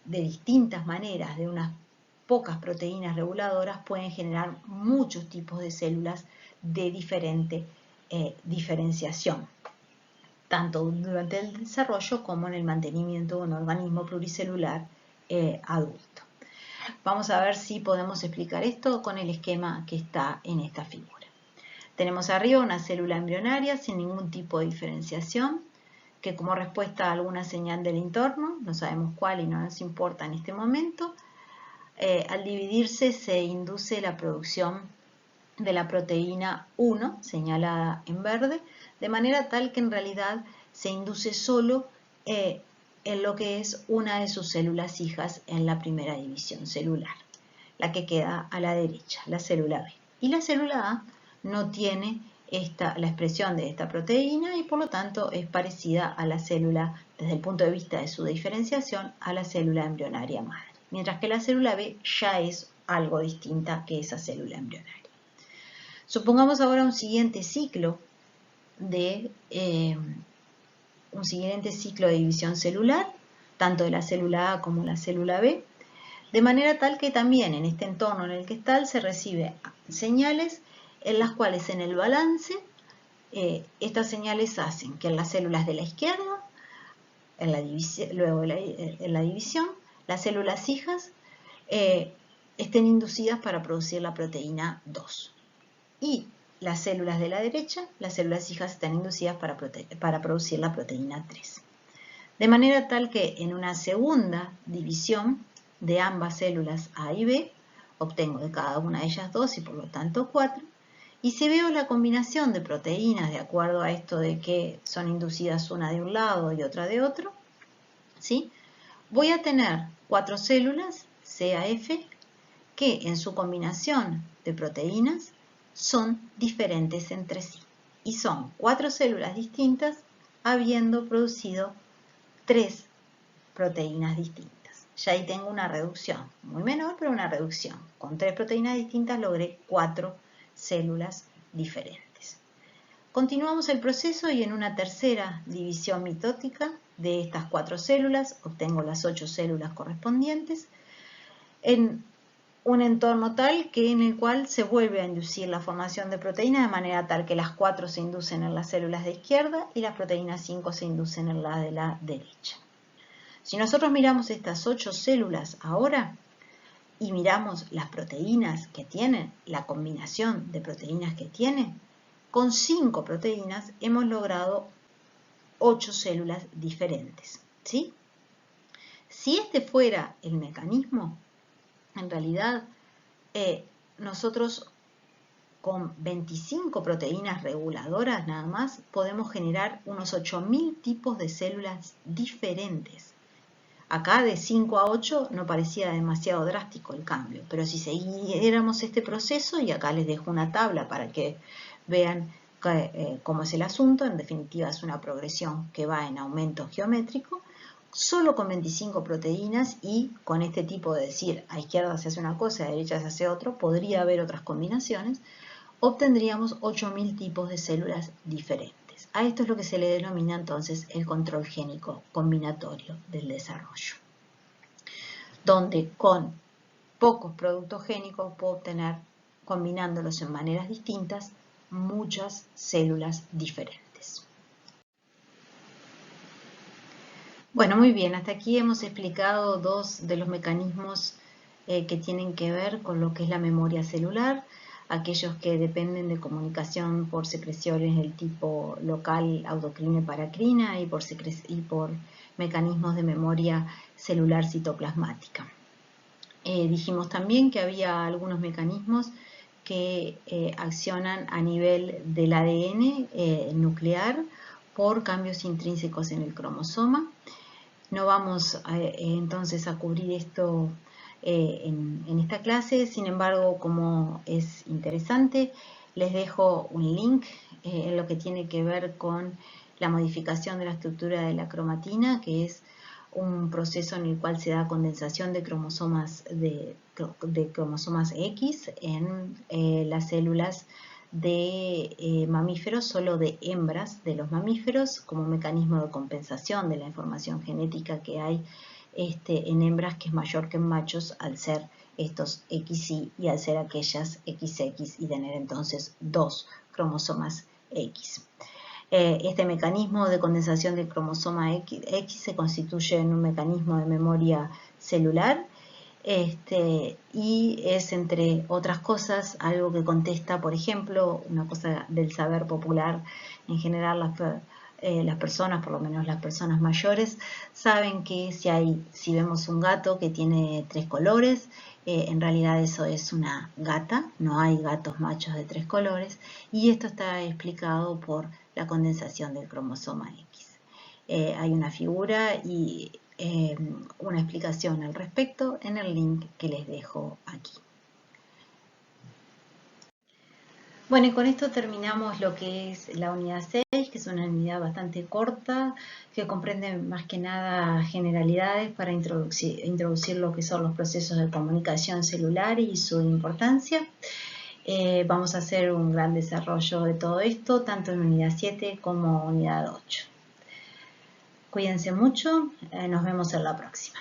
de distintas maneras de unas pocas proteínas reguladoras pueden generar muchos tipos de células de diferente diferenciación, tanto durante el desarrollo como en el mantenimiento de un organismo pluricelular adulto. Vamos a ver si podemos explicar esto con el esquema que está en esta figura. Tenemos arriba una célula embrionaria sin ningún tipo de diferenciación, que como respuesta a alguna señal del entorno, no sabemos cuál y no nos importa en este momento, al dividirse se induce la producción de la proteína 1, señalada en verde, de manera tal que en realidad se induce solo en lo que es una de sus células hijas en la primera división celular, la que queda a la derecha, la célula B. Y la célula A no tiene la expresión de esta proteína y por lo tanto es parecida a la célula, desde el punto de vista de su diferenciación, a la célula embrionaria madre, mientras que la célula B ya es algo distinta que esa célula embrionaria. Supongamos ahora un siguiente ciclo de división celular, tanto de la célula A como la célula B, de manera tal que también en este entorno en el que está se recibe señales en las cuales en el balance estas señales hacen que en las células de la izquierda, luego en la división, las células hijas estén inducidas para producir la proteína 2. Y las células de la derecha, las células hijas están inducidas para producir la proteína 3. De manera tal que en una segunda división de ambas células A y B, obtengo de cada una de ellas 2 y por lo tanto 4. Y si veo la combinación de proteínas de acuerdo a esto de que son inducidas una de un lado y otra de otro, ¿sí? Voy a tener 4 células CAF que en su combinación de proteínas son diferentes entre sí. Y son 4 células distintas habiendo producido 3 proteínas distintas. Ya ahí tengo una reducción, muy menor, pero una reducción. Con 3 proteínas distintas logré 4 células diferentes. Continuamos el proceso y en una tercera división mitótica de estas 4 células obtengo las 8 células correspondientes en un entorno tal que en el cual se vuelve a inducir la formación de proteínas de manera tal que las 4 se inducen en las células de izquierda y las proteínas 5 se inducen en la de la derecha. Si nosotros miramos estas 8 células ahora y miramos las proteínas que tienen, la combinación de proteínas que tienen, con 5 proteínas hemos logrado 8 células diferentes, ¿sí? Si este fuera el mecanismo, en realidad nosotros con 25 proteínas reguladoras nada más podemos generar unos 8000 tipos de células diferentes. Acá de 5 a 8 no parecía demasiado drástico el cambio, pero si siguiéramos este proceso, y acá les dejo una tabla para que vean cómo es el asunto, en definitiva es una progresión que va en aumento geométrico, solo con 25 proteínas y con este tipo de decir a izquierda se hace una cosa, a derecha se hace otro, podría haber otras combinaciones, obtendríamos 8000 tipos de células diferentes. A esto es lo que se le denomina entonces el control génico combinatorio del desarrollo, donde con pocos productos génicos, puedo obtener, combinándolos en maneras distintas, muchas células diferentes. Bueno, muy bien, hasta aquí hemos explicado dos de los mecanismos que tienen que ver con lo que es la memoria celular, aquellos que dependen de comunicación por secreciones del tipo local autocrina-paracrina y por mecanismos de memoria celular citoplasmática. Dijimos también que había algunos mecanismos que accionan a nivel del ADN nuclear por cambios intrínsecos en el cromosoma. No vamos entonces a cubrir esto en esta clase, sin embargo, como es interesante, les dejo un link en lo que tiene que ver con la modificación de la estructura de la cromatina, que es un proceso en el cual se da condensación de cromosomas X en las células de mamíferos, solo de hembras de los mamíferos, como un mecanismo de compensación de la información genética que hay en hembras, que es mayor que en machos, al ser estos XY y al ser aquellas XX y tener entonces dos cromosomas X. Este mecanismo de condensación del cromosoma X se constituye en un mecanismo de memoria celular y es, entre otras cosas, algo que contesta, por ejemplo, una cosa del saber popular. En general las personas, por lo menos las personas mayores, saben que si vemos un gato que tiene 3 colores, en realidad eso es una gata, no hay gatos machos de 3 colores, y esto está explicado por la condensación del cromosoma X. Hay una figura y una explicación al respecto en el link que les dejo aquí. Bueno, y con esto terminamos lo que es la unidad 6, que es una unidad bastante corta, que comprende más que nada generalidades para introducir lo que son los procesos de comunicación celular y su importancia. Vamos a hacer un gran desarrollo de todo esto, tanto en unidad 7 como unidad 8. Cuídense mucho, nos vemos en la próxima.